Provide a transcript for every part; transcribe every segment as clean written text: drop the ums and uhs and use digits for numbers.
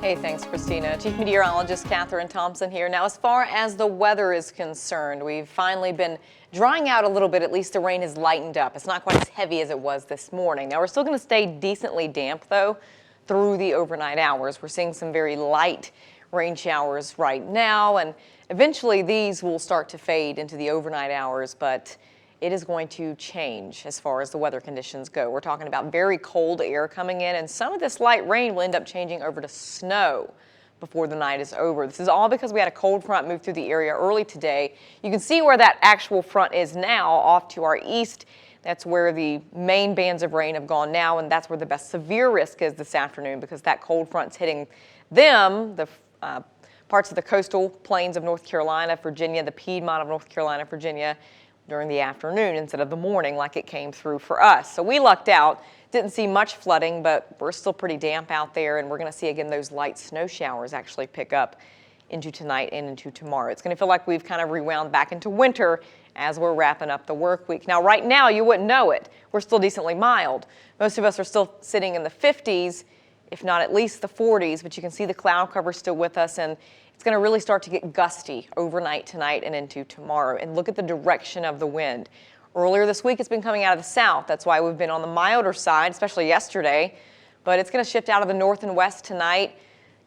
Hey, thanks, Christina. Chief Meteorologist Catherine Thompson here. Now, as far as the weather is concerned, we've finally been drying out a little bit. At least the rain has lightened up. It's not quite as heavy as it was this morning. Now, we're still going to stay decently damp, though, through the overnight hours. We're seeing some very light rain showers right now, and eventually these will start to fade into the overnight hours, but it is going to change as far as the weather conditions go. We're talking about very cold air coming in, and some of this light rain will end up changing over to snow before the night is over. This is all because we had a cold front move through the area early today. You can see where that actual front is now off to our east. That's where the main bands of rain have gone now, and that's where the best severe risk is this afternoon because that cold front's hitting them, the parts of the coastal plains of North Carolina, Virginia, the Piedmont of North Carolina, Virginia, during the afternoon instead of the morning like it came through for us. So we lucked out, didn't see much flooding, but we're still pretty damp out there, and we're going to see again those light snow showers actually pick up into tonight and into tomorrow. It's going to feel like we've kind of rewound back into winter as we're wrapping up the work week. Now, right now, you wouldn't know it. We're still decently mild. Most of us are still sitting in the 50s, if not at least the 40s, but you can see the cloud cover still with us, and it's going to really start to get gusty overnight tonight and into tomorrow. And look at the direction of the wind. Earlier this week, it's been coming out of the south. That's why we've been on the milder side, especially yesterday. But it's going to shift out of the north and west tonight.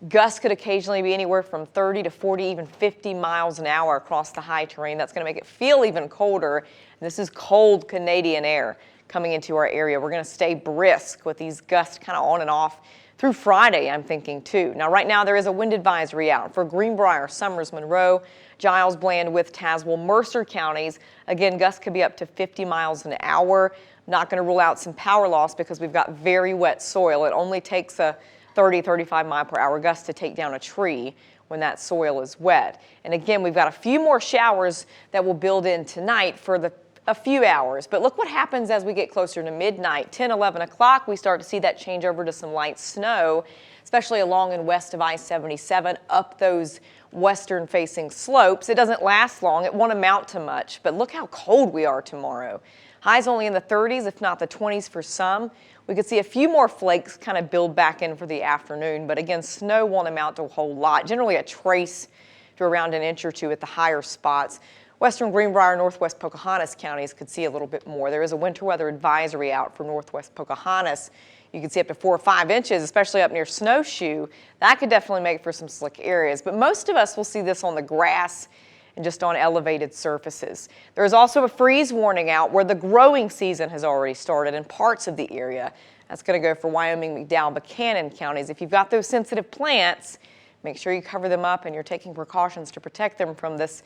Gusts could occasionally be anywhere from 30 to 40, even 50 miles an hour across the high terrain. That's going to make it feel even colder. And this is cold Canadian air coming into our area. We're going to stay brisk with these gusts kind of on and off through Friday, I'm thinking, too. Now, right now, there is a wind advisory out for Greenbrier, Summers, Monroe, Giles, Bland, with Tazewell, Mercer counties. Again, gusts could be up to 50 miles an hour. Not going to rule out some power loss because we've got very wet soil. It only takes a 30, 35 mile per hour gust to take down a tree when that soil is wet. And again, we've got a few more showers that will build in tonight for a few hours. But look what happens as we get closer to midnight. 10, 11 o'clock, we start to see that change over to some light snow, especially along and west of I-77, up those western-facing slopes. It doesn't last long. It won't amount to much. But look how cold we are tomorrow. Highs only in the 30s, if not the 20s for some. We could see a few more flakes kind of build back in for the afternoon. But again, snow won't amount to a whole lot. Generally a trace to around an inch or two at the higher spots. Western Greenbrier, Northwest Pocahontas counties could see a little bit more. There is a winter weather advisory out for Northwest Pocahontas. You can see up to 4 or 5 inches, especially up near Snowshoe. That could definitely make for some slick areas. But most of us will see this on the grass and just on elevated surfaces. There is also a freeze warning out where the growing season has already started in parts of the area. That's going to go for Wyoming, McDowell, Buchanan counties. If you've got those sensitive plants, make sure you cover them up and you're taking precautions to protect them from this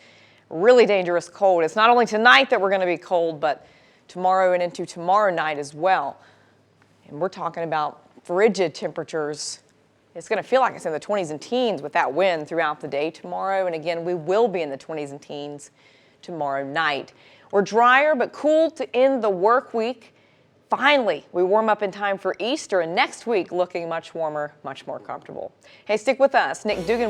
really dangerous cold. It's not only tonight that we're going to be cold, but tomorrow and into tomorrow night as well. And we're talking about frigid temperatures. It's going to feel like it's in the 20s and teens with that wind throughout the day tomorrow. And again, we will be in the 20s and teens tomorrow night. We're drier but cool to end the work week. Finally, we warm up in time for Easter, and next week looking much warmer, much more comfortable. Hey, stick with us. Nick Dugan will